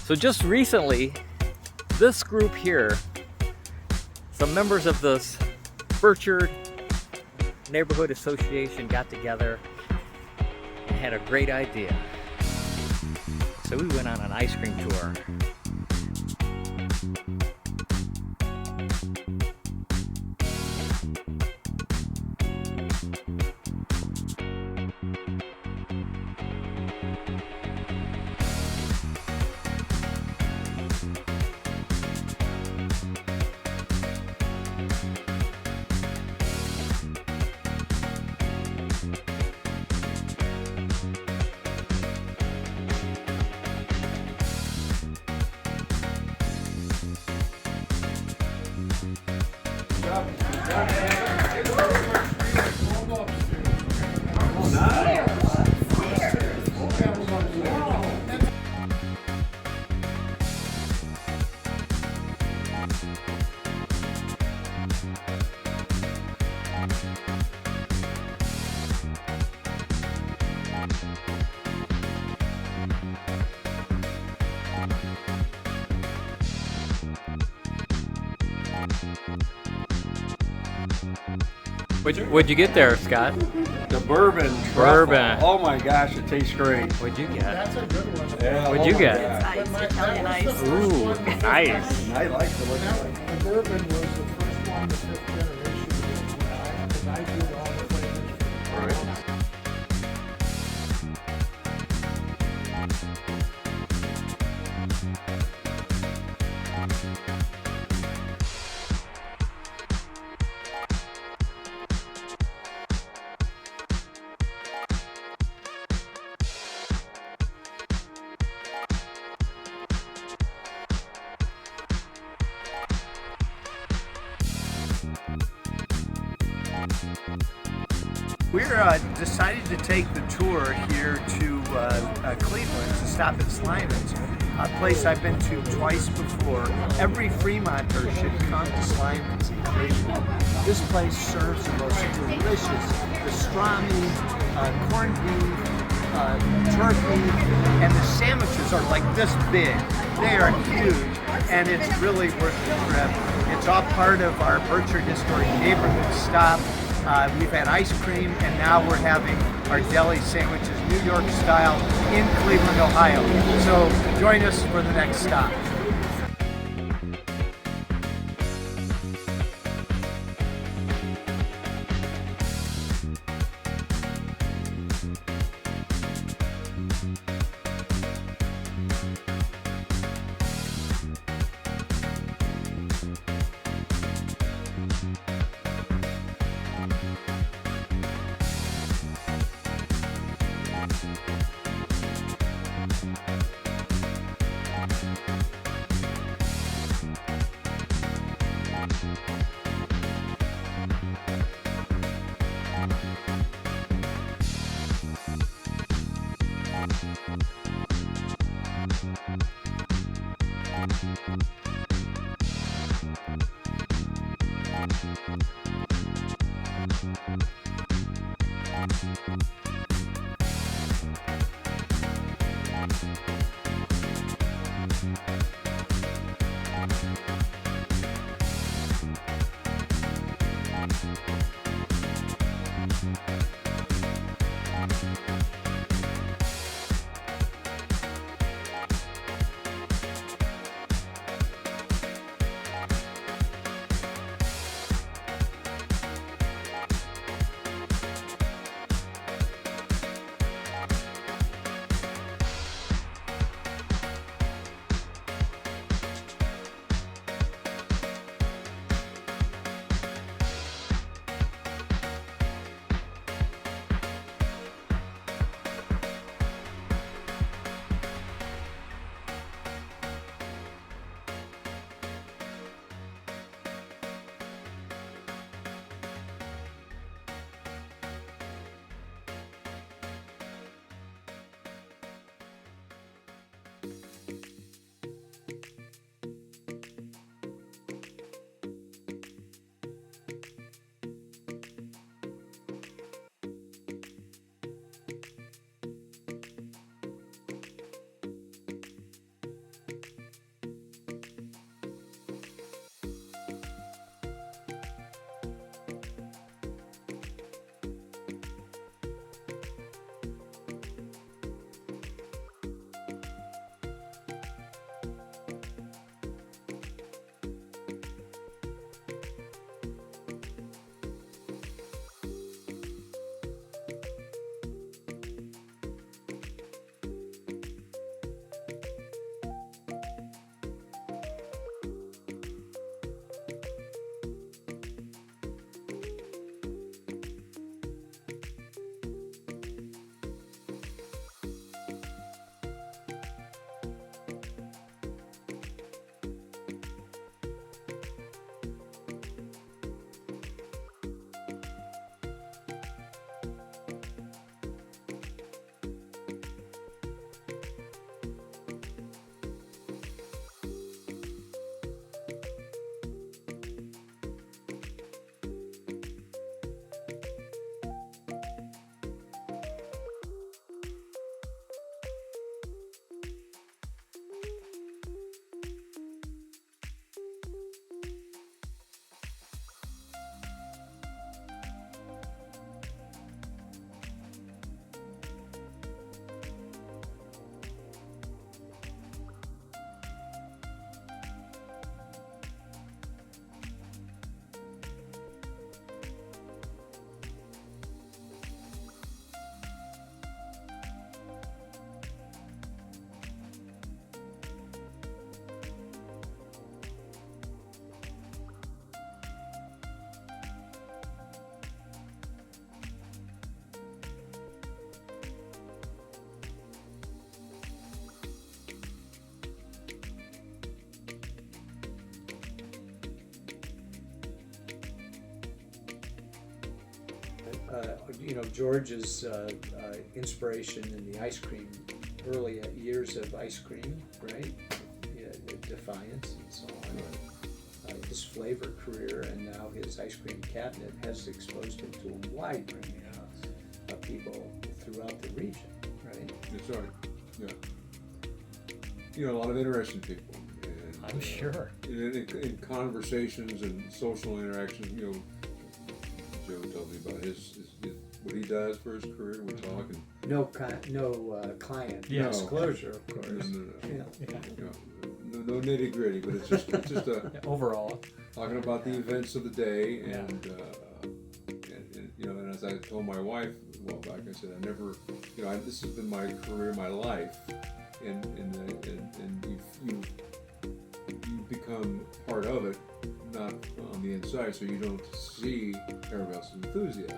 So just recently, this group here, some members of this Burchard Neighborhood Association got together and had a great idea. So we went on an ice cream tour. What'd you get there, Scott? The bourbon. Bourbon. Oh my gosh, it tastes great. What'd you get? That's a good one. Yeah, What'd you my get? gosh. Ice, Italian ice. Ooh, nice. I like the look of it. The bourbon was the first one, the fifth generation, because I did all the flavors. We're decided to take the tour here to Cleveland to stop at Slyman's, a place I've been to twice before. Every Fremonter should come to Slyman's in Cleveland. This place serves the most delicious pastrami, corned beef, turkey, and the sandwiches are like this big. They are huge, and it's really worth the trip. It's all part of our Burchard Historic Neighborhood stop. We've had ice cream, and now we're having our deli sandwiches, New York style, in Cleveland, Ohio. So join us for the next stop. George's inspiration in the ice cream, early years of ice cream, right? Yeah, Defiance and so on. His flavor career and now his ice cream cabinet has exposed him to a wide range of people throughout the region, right? That's right. Yeah. A lot of interesting people. And, I'm sure. In conversations and social interactions, Joe tells me about his what he does for his career. We talk and No client Yeah. disclosure, of course. no, Yeah. no nitty gritty, but it's just Overall. talking about the events of the day Yeah. and as I told my wife a while back, I said I never, this has been my career, my life, and you become part of it, not on the inside, so you don't see everybody else's enthusiasm.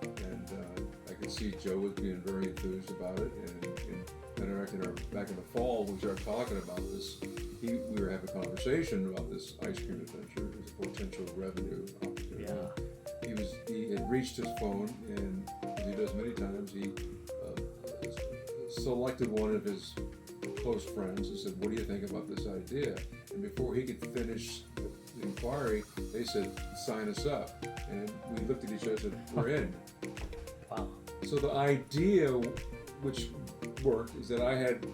And I could see Joe was being very enthused about it, and back in the fall, we started talking about this. We were having a conversation about this ice cream adventure as a potential revenue opportunity. Yeah. He had reached his phone, and as he does many times, he selected one of his close friends and said, "What do you think about this idea?" And before he could finish the inquiry, they said, "Sign us up." And we looked at each other and said, "We're in." Wow. So the idea, which worked, is that I had,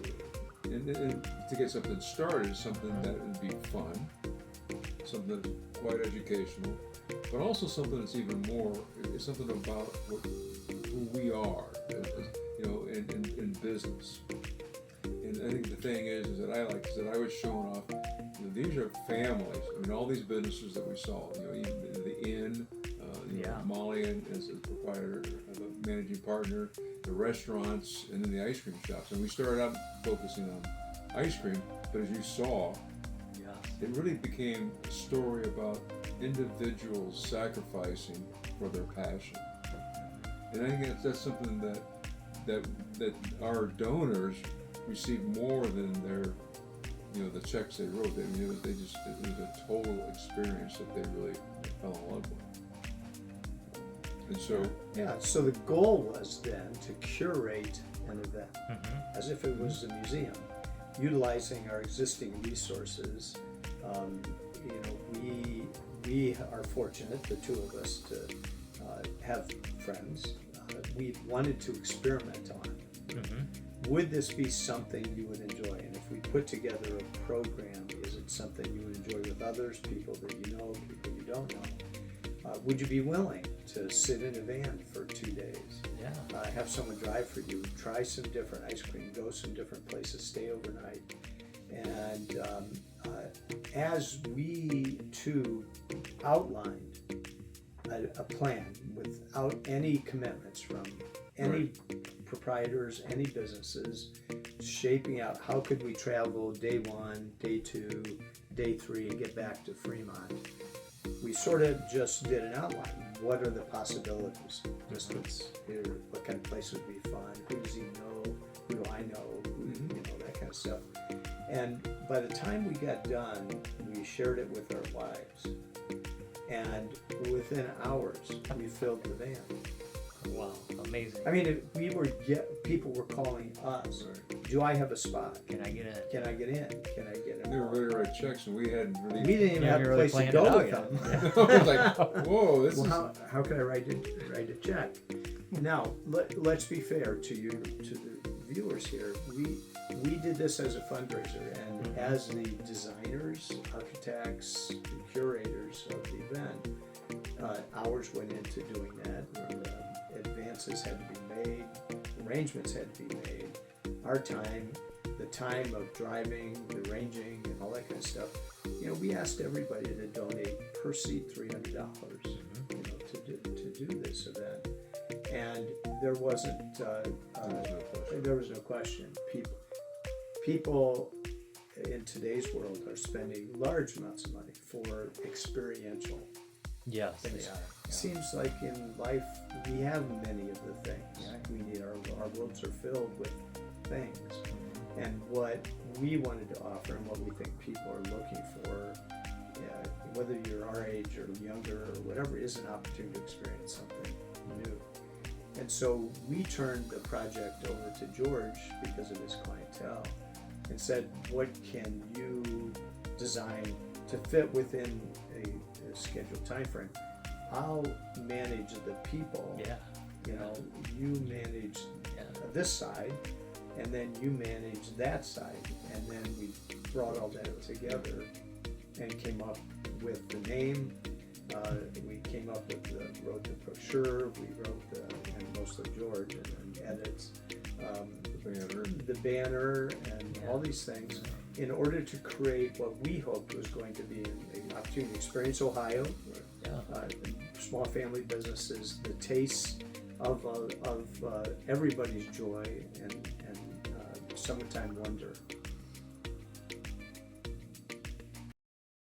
and to get something started, something that would be fun, something that's quite educational, but also something that's even more, it's something about who we are, in business. And I think the thing is that I was showing off, these are families. I mean, all these businesses that we saw, even the inn, Molly as a proprietor, a managing partner, the restaurants, and then the ice cream shops. And we started out focusing on ice cream, but as you saw, it really became a story about individuals sacrificing for their passion. And I think that's something that our donors receive more than their, the checks they wrote. It was a total experience that they really fell in love with. And So the goal was then to curate an event as if it was a museum, utilizing our existing resources. We are fortunate, the two of us, to have friends. We wanted to experiment on it. Would this be something you would enjoy? And if we put together a program, is it something you would enjoy with others, people that you know, people you don't know? Would you be willing to sit in a van for 2 days? Yeah. Have someone drive for you, try some different ice cream, go some different places, stay overnight. And as we too outlined a plan without any commitments from any proprietors, any businesses, shaping out how could we travel day 1, day 2, day 3, and get back to Fremont. We sort of just did an outline. What are the possibilities? Distance here, what kind of place would be fun? Who does he know? Who do I know? That kind of stuff. And by the time we got done, we shared it with our wives. And within hours, we filled the van. Wow. Amazing. I mean, people were calling us. Do I have a spot? Can I get in? Can I get in? Can I get in? they were ready to write checks, and we hadn't really. We didn't even have a really place to planned it go out with yet. them. I was like, whoa, this Well, is. how can I write a check? Now, let's be fair to you, to the viewers here. We did this as a fundraiser, and as the designers, architects, the curators of the event, hours went into doing that. Advances had to be made, arrangements had to be made. Our time, the time of driving, the arranging, and all that kind of stuff. We asked everybody to donate per seat $300, to do this event, and there wasn't. There was no question. People in today's world are spending large amounts of money for experiential. Yes, things. they are. Seems like in life we have many of the things. We need our worlds are filled with things, and what we wanted to offer and what we think people are looking for, whether you're our age or younger or whatever, is an opportunity to experience something new. And so we turned the project over to George because of his clientele and said, what can you design to fit within a scheduled time frame? I'll manage the people. Yeah. You know, you manage Yeah. this side, and then you manage that side. And then we brought all that together and came up with the name. We came up with wrote the brochure, we wrote and mostly George, and then edits, the banner and all these things in order to create what we hoped was going to be an opportunity to experience Ohio, small family businesses, the taste of everybody's joy and summertime wonder.